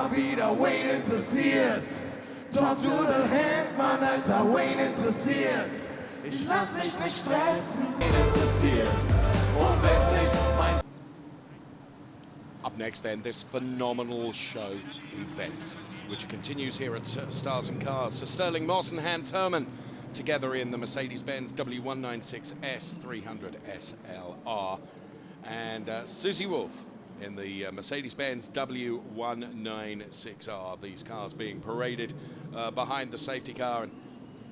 mal wieder Wayne interessiert's. Talk to the Hand, Mann, Alter, Wayne interessiert's. Ich lass mich nicht stressen, Wayne interessiert's. Und wenn's nicht mein... Up next then, this phenomenal show event, which continues here at Stars and Cars. So Sterling Moss and Hans Hermann together in the Mercedes-Benz W196S 300 SLR. And Susie Wolff in the Mercedes-Benz W196R. These cars being paraded behind the safety car. And,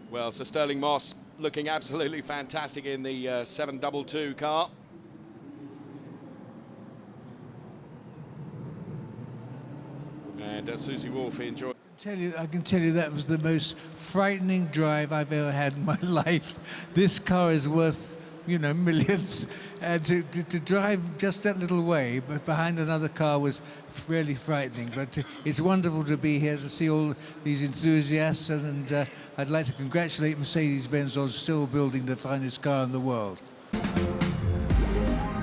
well, Sir Sterling Moss looking absolutely fantastic in the 722 car. And Susie Wolff enjoyed. I can tell you that was the most frightening drive I've ever had in my life. This car is worth, you know, millions. And to drive just that little way, but behind another car was really frightening. But it's wonderful to be here to see all these enthusiasts, and I'd like to congratulate Mercedes-Benz on still building the finest car in the world.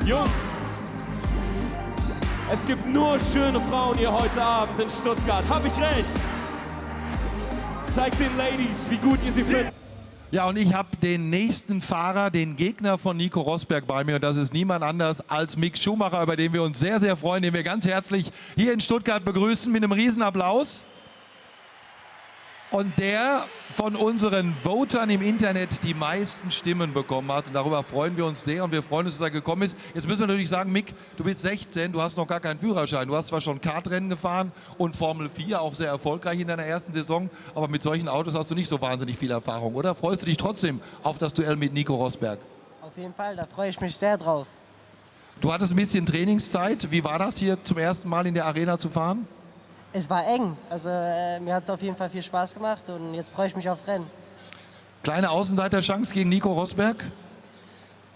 Jungs, es gibt nur schöne Frauen hier heute Abend in Stuttgart. Hab ich recht? Zeigt den Ladies, wie gut ihr sie findet. Ja, und ich habe den nächsten Fahrer, den Gegner von Nico Rosberg bei mir. Und das ist niemand anders als Mick Schumacher, über den wir uns sehr, sehr freuen, den wir ganz herzlich hier in Stuttgart begrüßen mit einem Riesenapplaus. Und der von unseren Votern im Internet die meisten Stimmen bekommen hat. Und darüber freuen wir uns sehr und wir freuen uns, dass er gekommen ist. Jetzt müssen wir natürlich sagen, Mick, du bist 16, du hast noch gar keinen Führerschein. Du hast zwar schon Kartrennen gefahren und Formel 4, auch sehr erfolgreich in deiner ersten Saison. Aber mit solchen Autos hast du nicht so wahnsinnig viel Erfahrung, oder? Freust du dich trotzdem auf das Duell mit Nico Rosberg? Auf jeden Fall, da freue ich mich sehr drauf. Du hattest ein bisschen Trainingszeit. Wie war das, hier zum ersten Mal in der Arena zu fahren? Es war eng, also mir hat es auf jeden Fall viel Spaß gemacht und jetzt freue ich mich aufs Rennen. Kleine Außenseiterchance gegen Nico Rosberg?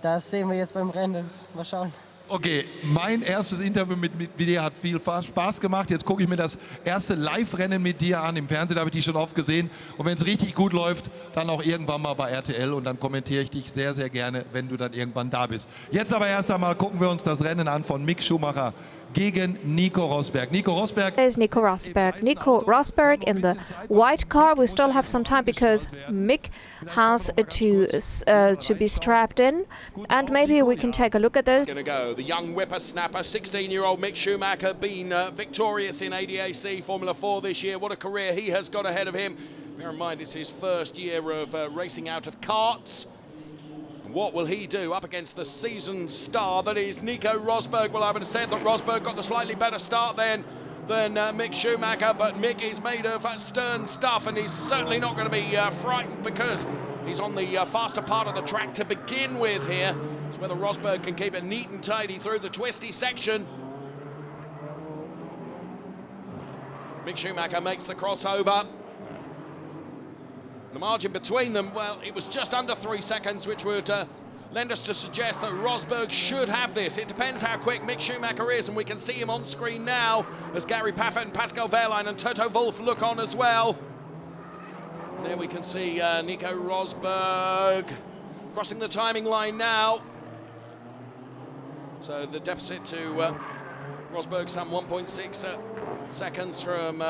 Das sehen wir jetzt beim Rennen, mal schauen. Okay, mein erstes Interview mit dir hat viel Spaß gemacht. Jetzt gucke ich mir das erste Live-Rennen mit dir an. Im Fernsehen habe ich dich schon oft gesehen. Und wenn es richtig gut läuft, dann auch irgendwann mal bei RTL. Und dann kommentiere ich dich sehr, sehr gerne, wenn du dann irgendwann da bist. Jetzt aber erst einmal gucken wir uns das Rennen an von Mick Schumacher gegen Nico Rosberg. Nico Rosberg. There's Nico Rosberg. Nico Rosberg in the white car. We still have some time because Mick has to be strapped in, and maybe we can take a look at this. Going to go the young whippersnapper, 16-year-old Mick Schumacher, been victorious in ADAC Formula 4 this year. What a career he has got ahead of him. Bear in mind, it's his first year of racing out of karts. What will he do up against the seasoned star that is Nico Rosberg? Well, I would have said that Rosberg got the slightly better start than Mick Schumacher, but Mick is made of stern stuff, and he's certainly not going to be frightened because he's on the faster part of the track to begin with here. It's whether Rosberg can keep it neat and tidy through the twisty section. Mick Schumacher makes the crossover. The margin between them, well, it was just under 3 seconds, which would lend us to suggest that Rosberg should have this. It depends how quick Mick Schumacher is, and we can see him on screen now as Gary Paffett and Pascal Wehrlein and Toto Wolff look on as well. And there we can see Nico Rosberg crossing the timing line now. So the deficit to Rosberg, some 1.6 seconds from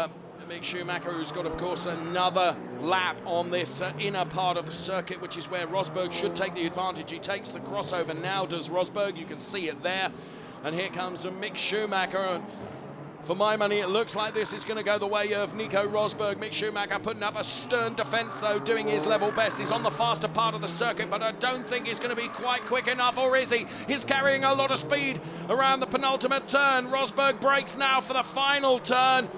Mick Schumacher, who's got, of course, another lap on this inner part of the circuit, which is where Rosberg should take the advantage. He takes the crossover now, does Rosberg. You can see it there. And here comes Mick Schumacher. And for my money, it looks like this is going to go the way of Nico Rosberg. Mick Schumacher putting up a stern defense, though, doing his level best. He's on the faster part of the circuit, but I don't think he's going to be quite quick enough, or is he? He's carrying a lot of speed around the penultimate turn. Rosberg brakes now for the final turn.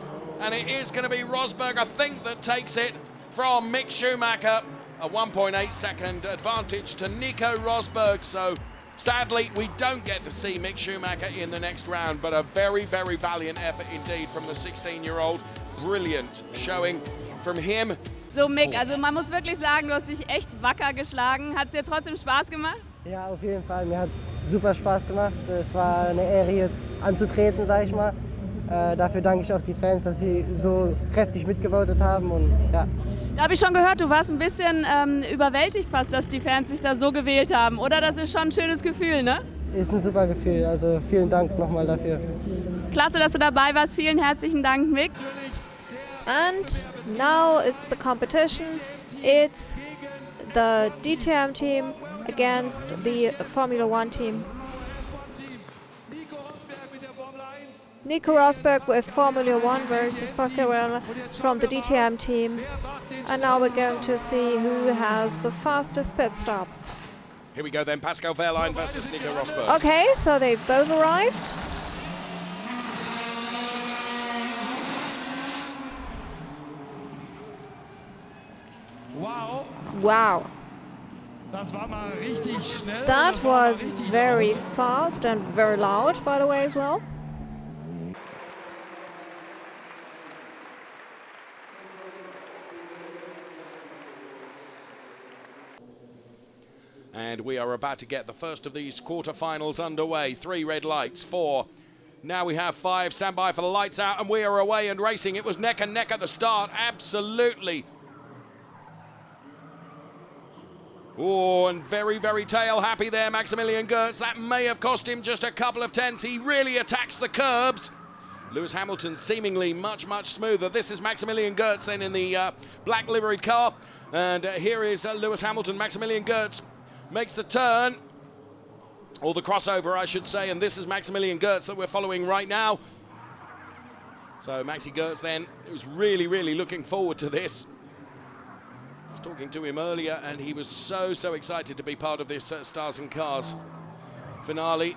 And it is going to be Rosberg, I think, that takes it from Mick Schumacher. A 1.8 second advantage to Nico Rosberg. So sadly, we don't get to see Mick Schumacher in the next round, but a very, very valiant effort indeed from the 16-year-old. Brilliant showing from him. So Mick, also man muss wirklich sagen, du hast dich echt wacker geschlagen. Hat es dir trotzdem Spaß gemacht? Ja, auf jeden Fall. Mir hat es super Spaß gemacht. Es war eine Ehre, hier anzutreten, sag ich mal. Dafür danke ich auch die Fans, dass sie so kräftig mitgevotet haben. Und, ja. Da habe ich schon gehört, du warst ein bisschen überwältigt fast, dass die Fans sich da so gewählt haben. Oder? Das ist schon ein schönes Gefühl, ne? Ist ein super Gefühl. Also vielen Dank nochmal dafür. Klasse, dass du dabei warst. Vielen herzlichen Dank, Mick. And now it's the competition. It's the DTM team against the Formula One team. Nico Rosberg with Formula One versus Pascal from the DTM team. And now we're going to see who has the fastest pit stop. Here we go then, Pascal Wehrlein versus Nico Rosberg. Okay, so they've both arrived. Wow. Wow. Das war mal richtig schnell. That was very fast and very loud, by the way, as well. And we are about to get the first of these quarterfinals underway. 3 red lights, 4. Now we have 5. Stand by for the lights out, and we are away and racing. It was neck and neck at the start, absolutely. Oh, and very, very tail happy there, Maximilian Gertz. That may have cost him just a couple of tenths. He really attacks the curbs. Lewis Hamilton seemingly much, much smoother. This is Maximilian Gertz then in the black liveried car. And here is Lewis Hamilton. Maximilian Gertz makes the turn, or the crossover, I should say, and this is Maximilian Gertz that we're following right now. So Maxi Gertz then, was really, really looking forward to this. I was talking to him earlier, and he was so, so excited to be part of this Stars and Cars finale.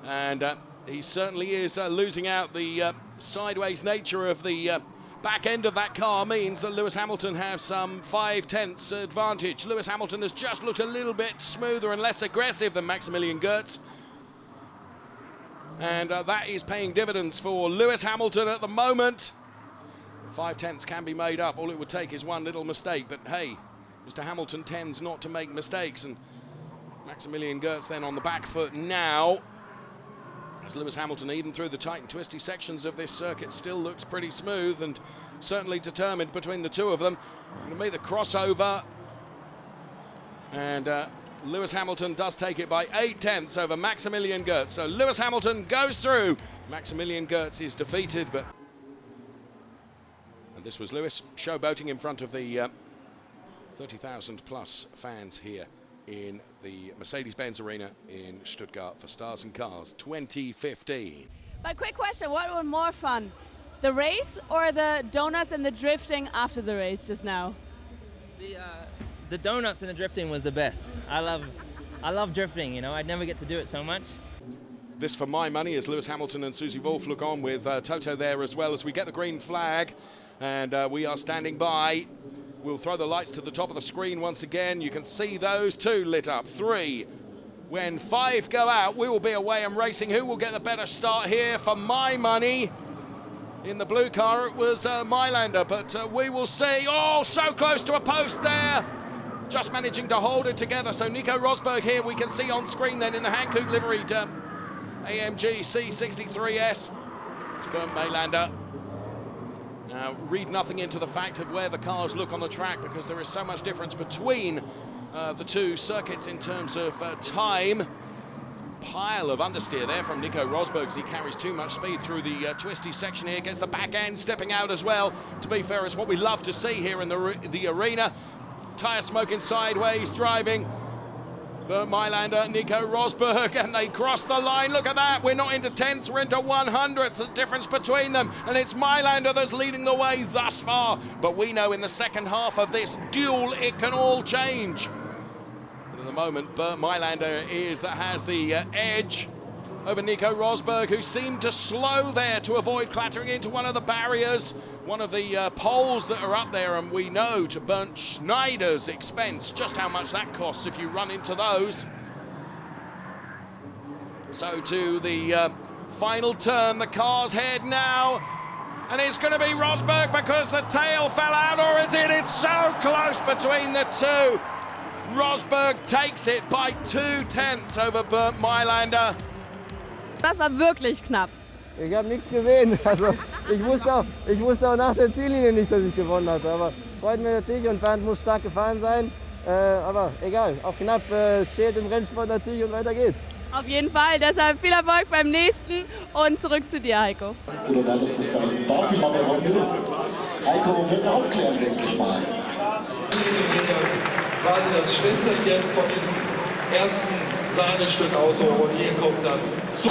And he certainly is losing out. The sideways nature of the back end of that car means that Lewis Hamilton has some 5 tenths advantage. Lewis Hamilton has just looked a little bit smoother and less aggressive than Maximilian Gertz. And that is paying dividends for Lewis Hamilton at the moment. 5 tenths can be made up. All it would take is one little mistake. But hey, Mr. Hamilton tends not to make mistakes. And Maximilian Gertz then on the back foot now. As Lewis Hamilton, even through the tight and twisty sections of this circuit, still looks pretty smooth and certainly determined between the two of them. Going to make the crossover. And Lewis Hamilton does take it by 8 tenths over Maximilian Gertz. So Lewis Hamilton goes through. Maximilian Gertz is defeated, but... And this was Lewis showboating in front of the 30,000 plus fans here in the Mercedes-Benz Arena in Stuttgart for Stars and Cars 2015. But quick question, what was more fun? The race or the donuts and the drifting after the race just now? The donuts and the drifting was the best. I love drifting, you know, I'd never get to do it so much. This for my money as Lewis Hamilton and Susie Wolff look on with Toto there as well as we get the green flag, and we are standing by. We'll throw the lights to the top of the screen once again. You can see those 2 lit up. 3. When 5 go out, we will be away and racing. Who will get the better start here? For my money, in the blue car, it was Mylander, but we will see. Oh, so close to a post there. Just managing to hold it together. So Nico Rosberg here, we can see on screen then in the Hankook liveried AMG C63S. It's Bernd Mylander. Now, read nothing into the fact of where the cars look on the track, because there is so much difference between the two circuits in terms of time. Pile of understeer there from Nico Rosberg as he carries too much speed through the twisty section here. Gets the back end stepping out as well. To be fair, it's what we love to see here in the arena. Tyre smoking sideways, driving. Bernd Mylander, Nico Rosberg, and they cross the line. Look at that. We're not into tenths, we're into 100ths. The difference between them. And it's Mylander that's leading the way thus far. But we know in the second half of this duel, it can all change. But at the moment, Bernd Mylander has the edge over Nico Rosberg, who seemed to slow there to avoid clattering into one of the barriers. One of the poles that are up there, and we know to Bernd Schneider's expense just how much that costs if you run into those. So to the final turn, the car's head now, and it's going to be Rosberg because the tail fell out, or is it? It's so close between the two. Rosberg takes it by 2 tenths over Bernd Mylander. Das war wirklich knapp. Ich habe nichts gesehen. Also ich wusste auch nach der Ziellinie nicht, dass ich gewonnen hatte. Aber freut mich natürlich und Bernd muss stark gefahren sein. Aber egal, auch knapp zählt im Rennsport natürlich und weiter geht's. Auf jeden Fall, deshalb viel Erfolg beim nächsten und zurück zu dir, Heiko. Oder war das das Zeichen? Darf ich mal bei Formel? Heiko wird es aufklären, denke ich mal. Gerade das Schwesterchen von diesem ersten Sahnestück Auto und hier kommt dann so.